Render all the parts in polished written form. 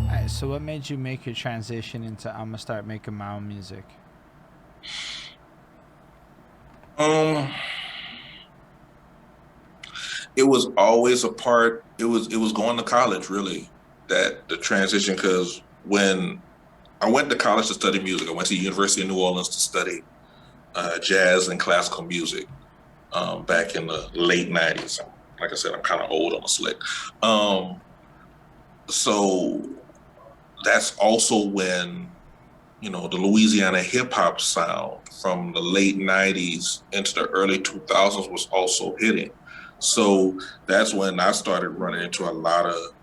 Alright, so what made you make your transition into I'm gonna start making my own music? Um, it was always a part. It was going to college really that the transition, because when I went to college to study music, I went to the University of New Orleans to study jazz and classical music back in the late '90s. Like I said, I'm kind of old on the slick. Um, so that's also when the Louisiana hip hop sound from the late '90s into the early 2000s was also hitting. So that's when I started running into a lot of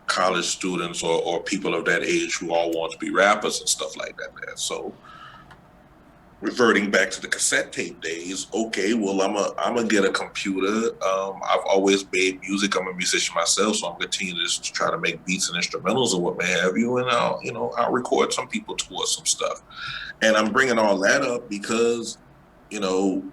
college students or people of that age who all want to be rappers and stuff like that. So reverting back to the cassette tape days, okay, well, I'm gonna get a computer. I've always made music. I'm a musician myself, so I'm gonna continue to just try to make beats and instrumentals or what may have you, and I'll record some people towards some stuff. And I'm bringing all that up because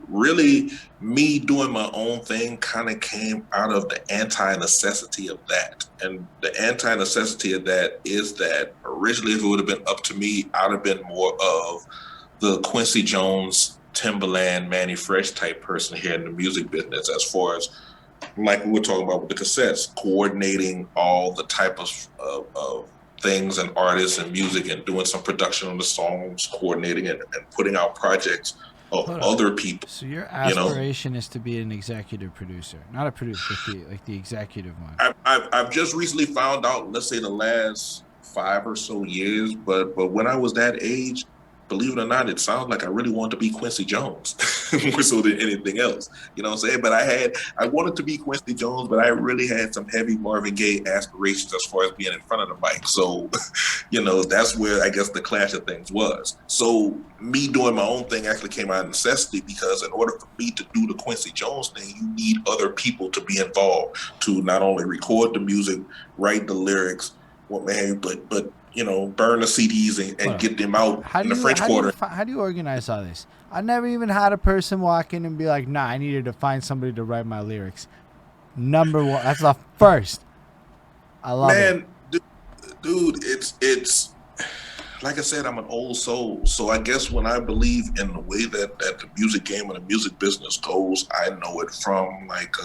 really me doing my own thing kind of came out of the anti-necessity of that. And the anti-necessity of that is that originally, if it would have been up to me, I'd have been more of the Quincy Jones, Timberland, Manny Fresh type person here in the music business, as far as like we were talking about with the cassettes, coordinating all the type of things and artists and music and doing some production on the songs, coordinating it and putting out projects of Hold on. other people, So your you know. aspiration is to be an executive producer, not a producer, but the executive one. I've just recently found out, let's say the last 5 or so years, but when I was that age, believe it or not, it sounds like I really wanted to be Quincy Jones more so than anything else. You know what I'm saying? But I wanted to be Quincy Jones, but I really had some heavy Marvin Gaye aspirations as far as being in front of the mic. So, that's where I guess the clash of things was. So me doing my own thing actually came out of necessity, because in order for me to do the Quincy Jones thing, you need other people to be involved to not only record the music, write the lyrics, what man, but burn the CDs and get them out How in do the you French Quarter. how do you organize all this? I never even had a person walk in and be like, "Nah, I needed to find somebody to write my lyrics." Number one, that's the first. I love it. Man, dude, it's like I said, I'm an old soul. So I guess when I believe in the way that the music game and the music business goes, I know it from like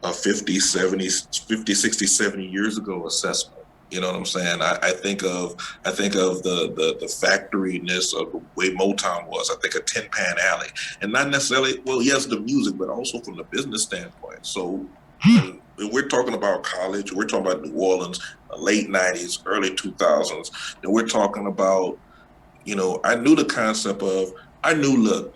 a 50, 70, 50, 60, 70 years ago assessment. You know what I'm saying? I think of the factoryness of the way Motown was. I think of Tin Pan Alley, and not necessarily, well, yes, the music, but also from the business standpoint. So when we're talking about college, we're talking about New Orleans, late '90s, early 2000s, and we're talking about, I knew the concept of, look,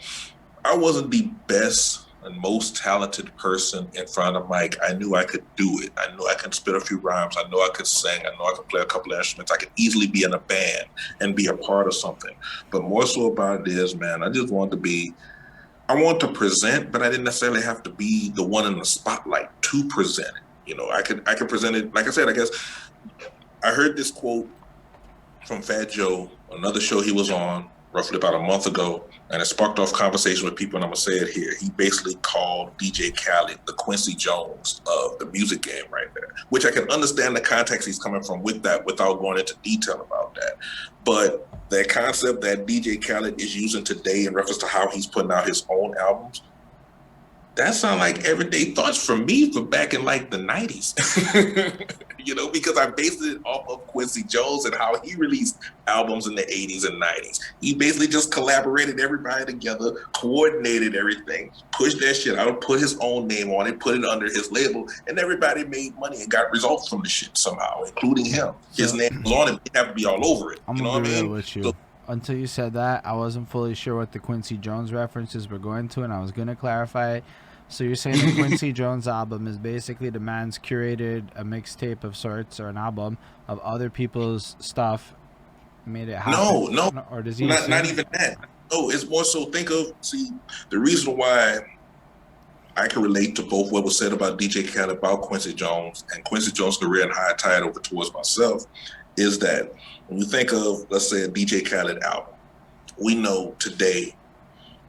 I wasn't the best and most talented person in front of a mic. I knew I could do it. I knew I could spit a few rhymes. I knew I could sing. I knew I could play a couple of instruments. I could easily be in a band and be a part of something. But more so about it is, man, I want to present, but I didn't necessarily have to be the one in the spotlight to present it. I could present it. Like I said, I guess I heard this quote from Fat Joe, another show he was on roughly about a month ago, and it sparked off conversation with people, and I'm gonna say it here. He basically called DJ Khalid the Quincy Jones of the music game right there, which I can understand the context he's coming from with that without going into detail about that. But that concept that DJ Khaled is using today in reference to how he's putting out his own albums, that sound like everyday thoughts from me from back in like the '90s. Because I based it off of Quincy Jones and how he released albums in the '80s and '90s. He basically just collaborated everybody together, coordinated everything, pushed that shit out, put his own name on it, put it under his label, and everybody made money and got results from the shit somehow, including him. His name was on it. He had to be all over it. I'm You know gonna what be I real mean? with you. So, Until you said that, I wasn't fully sure what the Quincy Jones references were going to, and I was gonna clarify it. So you're saying the Quincy Jones album is basically the man's curated a mixtape of sorts or an album of other people's stuff, made it happen, no, or does he not assume? even that. No, it's more so the reason why I can relate to both what was said about DJ Khaled about Quincy Jones and Quincy Jones' career and how I tie it over towards myself is that when you think of, let's say, a DJ Khaled album, we know today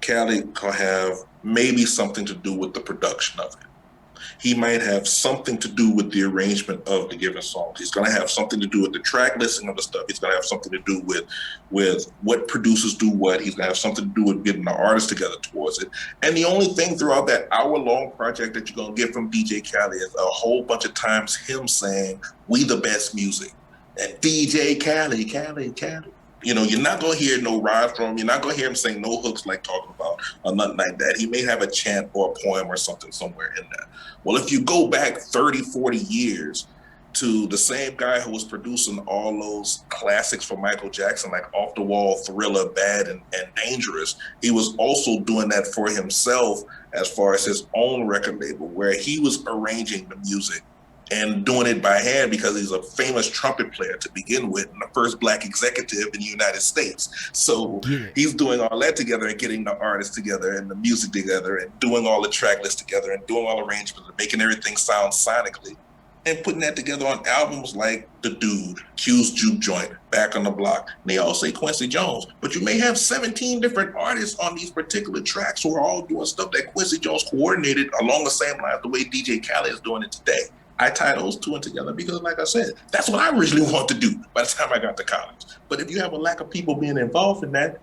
Khaled can have maybe something to do with the production of it. He might have something to do with the arrangement of the given songs. He's going to have something to do with the track listing of the stuff. He's going to have something to do with what producers do what. He's going to have something to do with getting the artists together towards it. And the only thing throughout that hour-long project that you're going to get from DJ Khaled is a whole bunch of times him saying, "We the best music." And DJ Khaled, Khaled. You know, you're not going to hear no rhymes from him. You're not going to hear him sing no hooks like talking about or nothing like that. He may have a chant or a poem or something somewhere in there. Well, if you go back 30, 40 years to the same guy who was producing all those classics for Michael Jackson, like Off the Wall, Thriller, Bad, and Dangerous, he was also doing that for himself as far as his own record label, where he was arranging the music and doing it by hand because he's a famous trumpet player to begin with and the first Black executive in the United States. So he's doing all that together and getting the artists together and the music together and doing all the track lists together and doing all arrangements and making everything sound sonically and putting that together on albums like The Dude, Q's Juke Joint, Back on the Block. And they all say Quincy Jones, but you may have 17 different artists on these particular tracks who are all doing stuff that Quincy Jones coordinated along the same line the way DJ Khaled is doing it today. I tie those two in together because, like I said, that's what I originally wanted to do by the time I got to college. But if you have a lack of people being involved in that,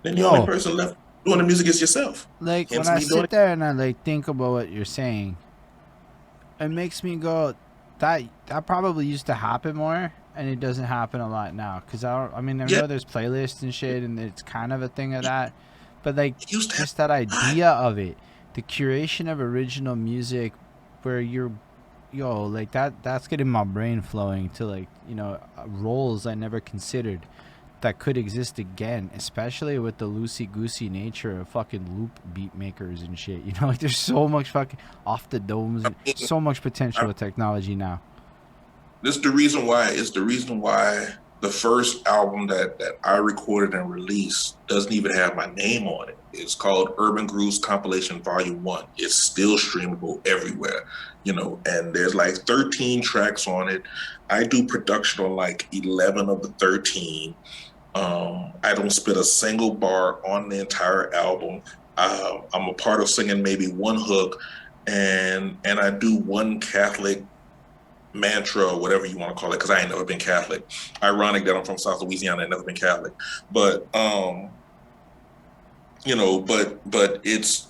then the only person left doing the music is yourself. Like, when I sit there and I, like, think about what you're saying, it makes me go, that probably used to happen more, and it doesn't happen a lot now. Because, I know there's playlists and shit, and it's kind of a thing of that. But, like, just that idea of it, the curation of original music where you're, like that's getting my brain flowing to, like, you know, roles I never considered that could exist again, especially with the loosey-goosey nature of fucking loop beat makers and shit. You know, like, there's so much fucking off the domes, so much potential with technology now. This is the reason why. It's the reason why the first album that I recorded and released doesn't even have my name on it. It's called Urban Grooves Compilation Volume 1. It's still streamable everywhere, you know, and there's like 13 tracks on it. I do production on like 11 of the 13. I don't spit a single bar on the entire album. I'm a part of singing maybe one hook, and I do one Catholic mantra or whatever you want to call it, because I ain't never been Catholic. Ironic that I'm from South Louisiana and never been Catholic, but you know, but it's,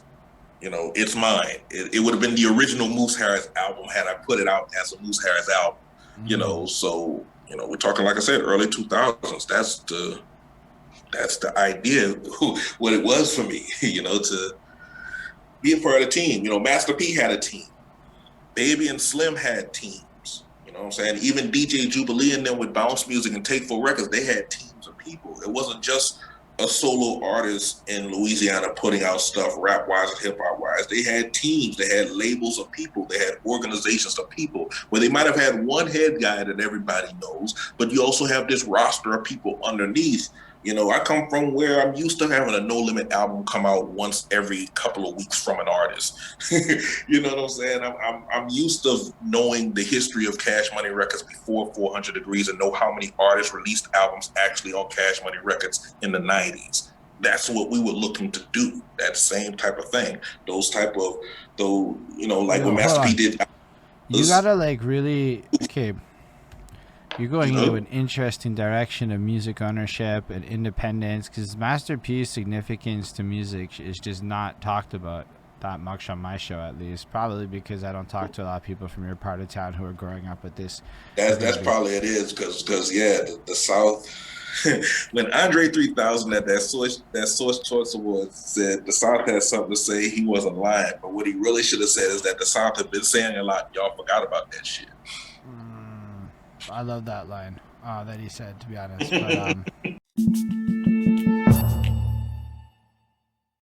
you know, it's mine. It would have been the original Moose Harris album had I put it out as a Moose Harris album, you know. So, you know, we're talking, like I said, early 2000s. That's the idea, what it was for me, you know, to be a part of the team. You know, Master P had a team. Baby and Slim had teams. You know what I'm saying? Even DJ Jubilee and them with Bounce Music and Take 4 Records, they had teams of people. It wasn't just a solo artist in Louisiana putting out stuff rap-wise and hip-hop-wise. They had teams. They had labels of people. They had organizations of people where they might have had one head guy that everybody knows, but you also have this roster of people underneath. You know, I come from where I'm used to having a No Limit album come out once every couple of weeks from an artist. You know what I'm saying? I'm used to knowing the history of Cash Money Records before 400 Degrees and know how many artists released albums actually on Cash Money Records in the 90s. That's what we were looking to do. That same type of thing. Those type of, though, you know, like when Master P did. You gotta, like, really, okay. You're going into an interesting direction of music ownership and independence, because Master P's significance to music is just not talked about that much on my show, at least. Probably because I don't talk to a lot of people from your part of town who are growing up with this. That's probably it is, because yeah, the South. When Andre 3000 at that Source Choice Awards said the South had something to say, he wasn't lying. But what he really should have said is that the South had been saying a lot. Y'all forgot about that shit. I love that line that he said, to be honest. But